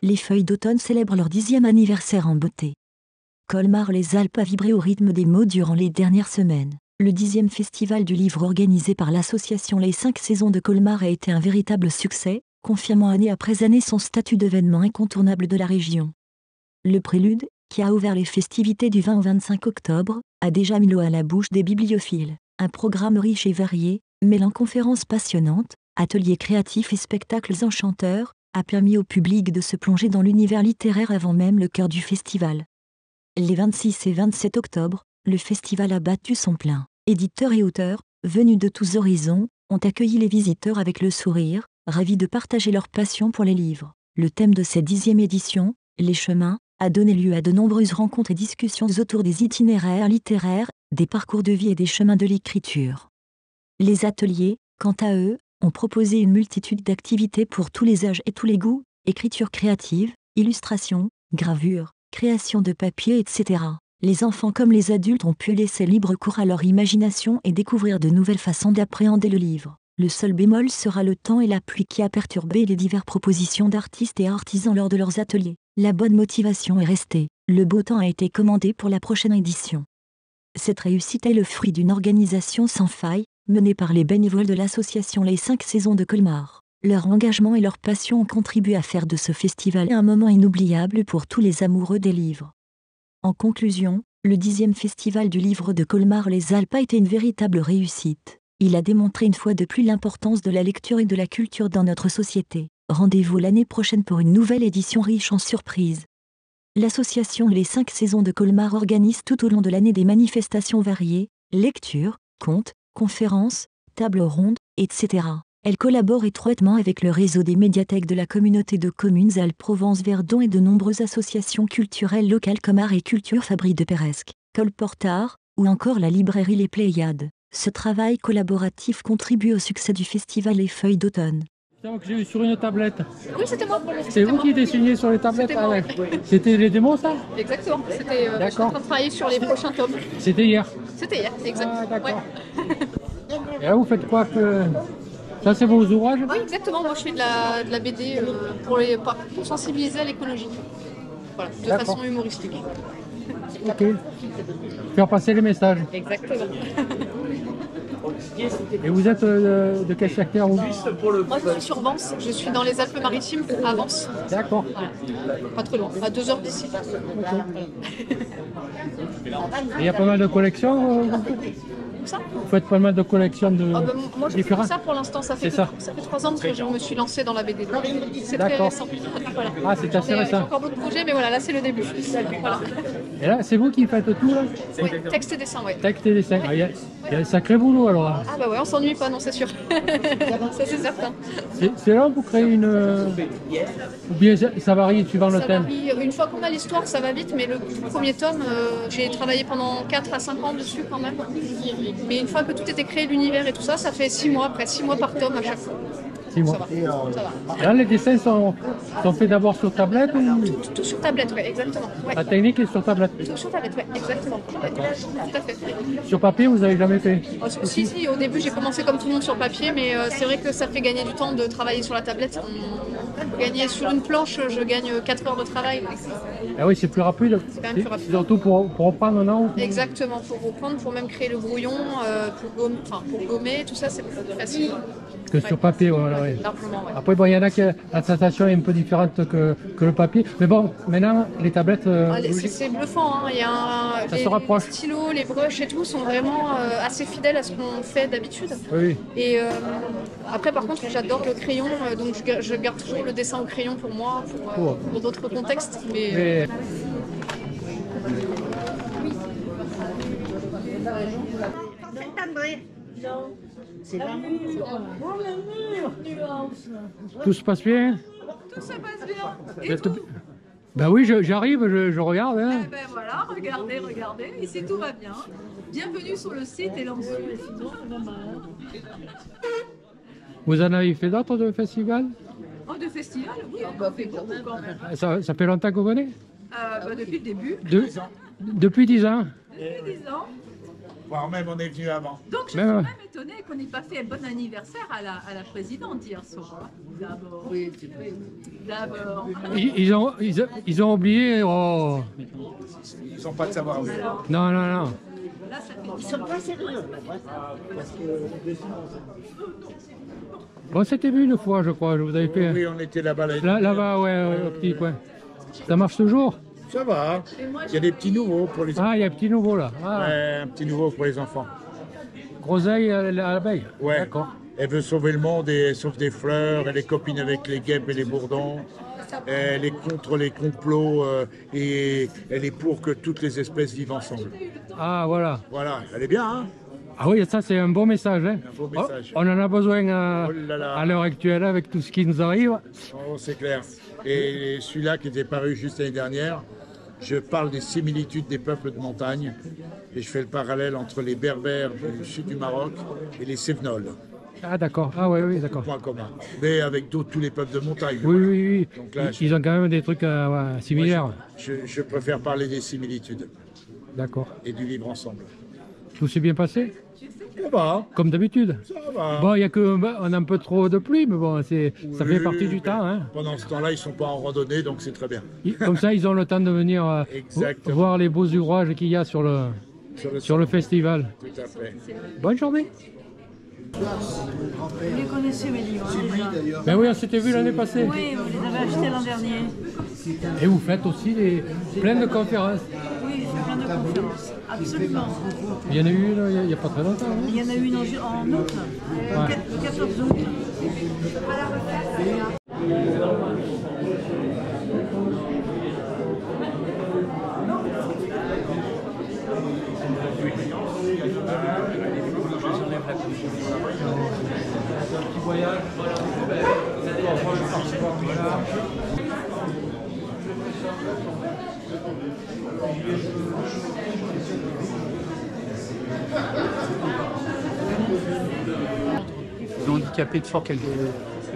les Feuilles d'automne célèbrent leur 10e anniversaire en beauté. Colmar-les-Alpes a vibré au rythme des mots durant les dernières semaines. Le 10e festival du livre organisé par l'association Les 5 Saisons de Colmar a été un véritable succès, confirmant année après année son statut d'événement incontournable de la région. Le prélude, qui a ouvert les festivités du 20 au 25 octobre, a déjà mis l'eau à la bouche des bibliophiles. Un programme riche et varié, mêlant conférences passionnantes, ateliers créatifs et spectacles enchanteurs, a permis au public de se plonger dans l'univers littéraire avant même le cœur du festival. Les 26 et 27 octobre, le festival a battu son plein. Éditeurs et auteurs, venus de tous horizons, ont accueilli les visiteurs avec le sourire, ravis de partager leur passion pour les livres. Le thème de cette 10e édition, les chemins, a donné lieu à de nombreuses rencontres et discussions autour des itinéraires littéraires, des parcours de vie et des chemins de l'écriture. Les ateliers, quant à eux, ont proposé une multitude d'activités pour tous les âges et tous les goûts, écriture créative, illustration, gravure, création de papier, etc. Les enfants comme les adultes ont pu laisser libre cours à leur imagination et découvrir de nouvelles façons d'appréhender le livre. Le seul bémol sera le temps et la pluie qui a perturbé les diverses propositions d'artistes et artisans lors de leurs ateliers. La bonne motivation est restée. Le beau temps a été commandé pour la prochaine édition. Cette réussite est le fruit d'une organisation sans faille, menée par les bénévoles de l'association Les 5 Saisons de Colmar. Leur engagement et leur passion ont contribué à faire de ce festival un moment inoubliable pour tous les amoureux des livres. En conclusion, le 10e festival du livre de Colmar-les-Alpes a été une véritable réussite. Il a démontré une fois de plus l'importance de la lecture et de la culture dans notre société. Rendez-vous l'année prochaine pour une nouvelle édition riche en surprises. L'association Les 5 Saisons de Colmar organise tout au long de l'année des manifestations variées, lectures, contes, conférences, tables rondes, etc. Elle collabore étroitement avec le réseau des médiathèques de la communauté de communes Alpes-Provence-Verdon et de nombreuses associations culturelles locales comme Art et Culture Fabri de Peresque, Colportart, ou encore la librairie Les Pléiades. Ce travail collaboratif contribue au succès du festival Les Feuilles d'automne. Que j'ai eu sur une tablette. Oui, c'était moi. C'est vous qui dessinez sur les tablettes? C'était moi. C'était les démos, ça? Exactement. C'était. Je suis en train de travailler sur les prochains tomes. C'était hier? C'était hier, exactement. Ah, d'accord. Ouais. Et là, vous faites quoi Ça, c'est vos ouvrages? Oui, exactement. Moi, je fais de la BD pour sensibiliser à l'écologie. Voilà, de façon humoristique. Ok. Faire passer les messages. Exactement. Et vous êtes de quel secteur vous? Moi, je suis sur Vence. Je suis dans les Alpes-Maritimes, à Vence. D'accord. Voilà. Pas très loin, à 2 heures d'ici. Il y a pas mal de collections Ça Vous faites pas mal de collections de moi, je fais que ça pour l'instant. Ça fait 3 ans que je me suis lancée dans la BD. C'est très récent. Voilà. Ah, c'est assez récent. J'ai encore d'autres projets, mais voilà, là, c'est le début. Voilà. Et là, c'est vous qui faites tout, là? Oui, texte et dessin, oui. Texte et dessin. Ah, il y a un sacré boulot, alors. Ah bah ouais, on s'ennuie pas, non, c'est sûr. Ça, c'est certain. C'est là pour créer une... Ou bien ça varie suivant le thème? Varie. Une fois qu'on a l'histoire, ça va vite, mais le premier tome, j'ai travaillé pendant 4 à 5 ans dessus quand même. Mais une fois que tout était créé, l'univers et tout ça, ça fait 6 mois, après 6 mois par tome à chaque fois. 6 mois. Ça va. Et là, les dessins sont faits d'abord sur tablette ou... Tout sur tablette, oui, exactement. Ouais. La technique est sur tablette? Tout sur tablette, oui, exactement. Ouais, tout à fait. Sur papier, vous n'avez jamais fait? Si, au début, j'ai commencé comme tout le monde sur papier, mais c'est vrai que ça fait gagner du temps de travailler sur la tablette. Gagner sur une planche, je gagne 4 heures de travail. Ah oui, c'est plus rapide. C'est quand même plus rapide. Surtout pour reprendre, non? Exactement, pour reprendre, pour même créer le brouillon, pour gommer, tout ça, c'est plus facile. Que sur papier, voilà. Ouais. Largement, ouais. Après, bon, il y en a qui la sensation est un peu différente que le papier. Mais bon, maintenant, les tablettes... c'est bluffant, hein. Il y a ça se rapproche. Les stylos, les brushes et tout sont vraiment assez fidèles à ce qu'on fait d'habitude. Oui. Et après, par contre, j'adore le crayon, donc je garde toujours le dessin au crayon pour moi, pour d'autres contextes. Mais... C'est l'amour. Tout se passe bien? Tout se passe bien. Et tout. Ben oui, j'arrive, je regarde. Hein. Eh ben voilà, regardez. Ici tout va bien. Bienvenue sur le site et l'ensemble. Vous en avez fait d'autres de festivals? Oh, de festival, oui, on en fait beaucoup quand même. Ça fait longtemps que vous venez? Depuis le début. Depuis 10 ans. Depuis 10 ans. voire même on est venu avant. Donc je suis même étonnée qu'on n'ait pas fait un bon anniversaire à la présidente hier soir. D'abord. Oui, c'est vrai. D'abord. Ils ont oublié. Oh. Ils n'ont pas de savoir. Non. Là, ça fait... Ils sont pas sérieux. Bon, c'était vu une fois, je crois. Vous avez fait. Oui, on était là-bas. Là-bas, ouais, au petit coin. Ça marche toujours? Ça va. Il y a des petits nouveaux pour les enfants. Ah, il y a un petit nouveau là. Ah. Ouais, un petit nouveau pour les enfants. Groseille à l'abeille. Ouais. D'accord. Elle veut sauver le monde et elle sauve des fleurs. Elle est copine avec les guêpes et les bourdons. Elle est contre les complots et elle est pour que toutes les espèces vivent ensemble. Ah, voilà. Voilà, elle est bien, hein? Ah oui, ça c'est un beau message. Hein. Un beau message. On en a besoin Oh là là. à l'heure actuelle avec tout ce qui nous arrive. Oh, c'est clair. Et celui-là qui était paru juste l'année dernière, je parle des similitudes des peuples de montagne et je fais le parallèle entre les Berbères du sud du Maroc et les Cévenols. Ah d'accord, ah oui, d'accord. Point commun. Mais avec tous les peuples de montagne. Oui. Donc là, Ils ont quand même des trucs similaires. Je préfère parler des similitudes D'accord. et du vivre ensemble. Tout s'est bien passé? Ça va, Comme d'habitude. ça va. Bon, il y a que on a un peu trop de pluie, mais bon, ça fait partie du temps. Hein. Pendant ce temps-là, ils sont pas en randonnée, donc c'est très bien. Comme ça, ils ont le temps de venir Exactement. voir les beaux ouvrages qu'il y a sur le festival. Tout à fait. Bonne journée. Vous les connaissez mes livres déjà. Ben oui, on s'était vu l'année passée. Oui, vous les avez achetés l'an dernier. Et vous faites aussi plein de conférences. Oui, je fais plein de conférences. Absolument. Il y en a eu une il n'y a pas très longtemps. Hein. Il y en a une en août, le 14 août. Petit voyage, handicapé de fort qualité.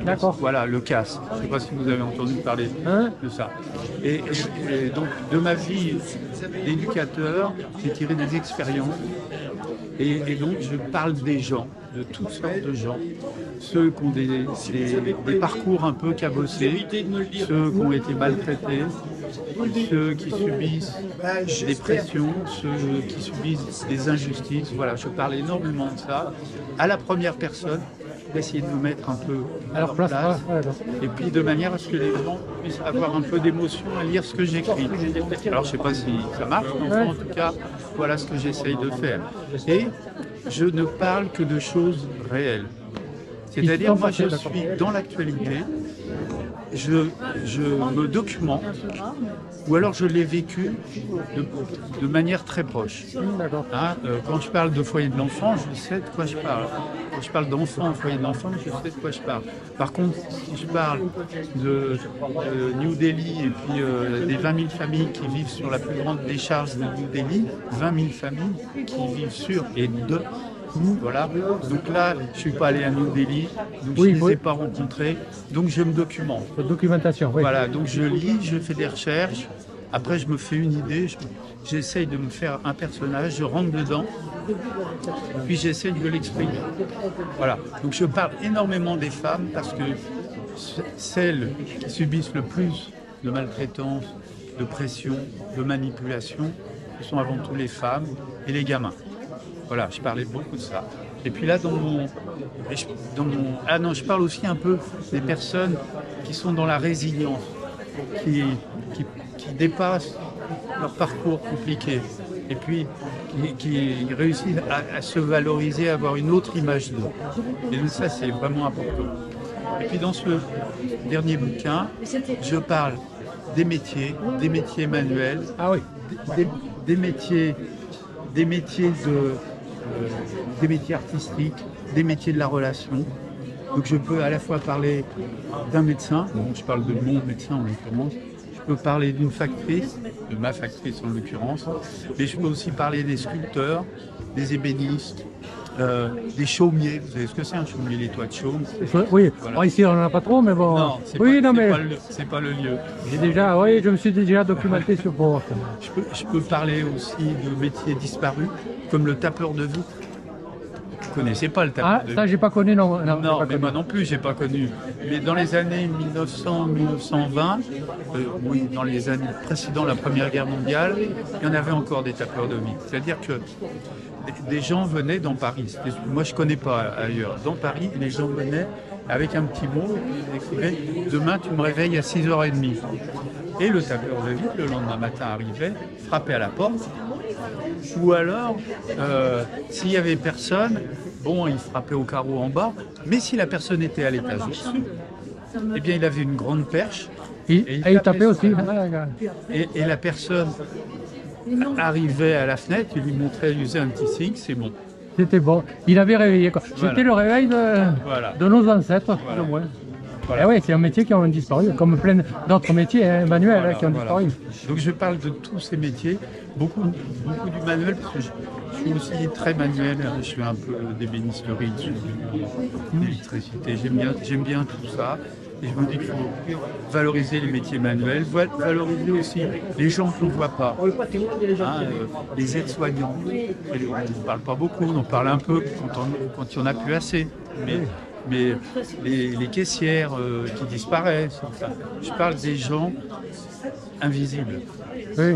D'accord. Voilà, le CAS. Je ne sais pas si vous avez entendu parler de ça. Et donc, de ma vie d'éducateur, j'ai tiré des expériences. Et donc, je parle des gens, de toutes sortes de gens. Ceux qui ont des parcours un peu cabossés, ceux qui ont été maltraités, ceux qui subissent des pressions, ceux qui subissent des injustices. Voilà, je parle énormément de ça. À la première personne, d'essayer de me mettre un peu à leur place. Et puis de manière à ce que les gens puissent avoir un peu d'émotion à lire ce que j'écris. Alors je ne sais pas si ça marche, mais en tout cas, voilà ce que j'essaye de faire. Et je ne parle que de choses réelles. C'est-à-dire, moi je suis dans l'actualité, je me documente, ou alors je l'ai vécu de manière très proche. Hein, quand je parle de foyer de l'enfant, je sais de quoi je parle. Quand je parle d'enfants au foyer de l'enfant, je sais de quoi je parle. Par contre, si je parle de New Delhi et puis des 20 000 familles qui vivent sur la plus grande décharge de New Delhi, 20 000 familles qui vivent sur et de... Voilà, donc là, je ne suis pas allé à New Delhi, donc je ne les ai pas rencontrés, donc je me documente. Documentation, oui. Voilà, donc je lis, je fais des recherches, après je me fais une idée, j'essaye de me faire un personnage, je rentre dedans, puis j'essaye de l'exprimer. Voilà, donc je parle énormément des femmes parce que celles qui subissent le plus de maltraitance, de pression, de manipulation, ce sont avant tout les femmes et les gamins. Voilà, je parlais beaucoup de ça. Et puis là, je parle aussi un peu des personnes qui sont dans la résilience, qui dépassent leur parcours compliqué, et puis qui réussissent à se valoriser, à avoir une autre image d'eux. Et donc ça, c'est vraiment important. Et puis dans ce dernier bouquin, je parle des métiers manuels, des métiers artistiques, des métiers de la relation. Donc je peux à la fois parler d'un médecin, donc je parle de mon médecin en l'occurrence, je peux parler d'une factrice, de ma factrice en l'occurrence, mais je peux aussi parler des sculpteurs, des ébénistes, des chaumiers. Vous savez ce que c'est un chaumier, les toits de chaume? Oui, Voilà. bon, ici on n'en a pas trop, mais bon. Non, c'est oui, pas, non, mais c'est pas le lieu. je me suis déjà documenté sur Port. Je peux parler aussi de métiers disparus, comme le tapeur de vitres. Vous ne connaissez pas le tapeur de vitres? Ça, j'ai pas connu, non. Non, j'ai pas mais connu. moi non plus, j'ai pas connu. Mais dans les années 1900-1920, oui, dans les années précédant la Première Guerre mondiale, il y en avait encore des tapeurs de vitres. C'est-à-dire que des gens venaient dans Paris. Moi, je connais pas ailleurs. Dans Paris, les gens venaient avec un petit mot, ils écrivaient « Demain, tu me réveilles à 6h30 ». Et le tapeur de vitres, le lendemain matin, arrivait, frappait à la porte. Ou alors, s'il n'y avait personne, bon, il frappait au carreau en bas. Mais si la personne était à l'étage au-dessus, eh bien, il avait une grande perche. Et il tapait aussi. Et la personne arrivait à la fenêtre, il lui montrait, il faisait un petit signe, c'est bon. C'était bon. Il avait réveillé, quoi. Voilà. C'était le réveil de nos ancêtres, plus ou moins. Voilà. Et oui, c'est un métier qui ont disparu, comme plein d'autres métiers manuels Voilà, qui ont disparu. Donc je parle de tous ces métiers, beaucoup du manuel, parce que je suis aussi très manuel, je suis un peu d'ébénisterie, d'électricité, j'aime bien tout ça. Et je me dis qu'il faut valoriser les métiers manuels, valoriser aussi les gens qu'on ne voit pas. Les aides-soignants, on ne parle pas beaucoup, on en parle un peu quand il n'y en a plus assez. Mais les caissières qui disparaissent, enfin, je parle des gens invisibles. Oui.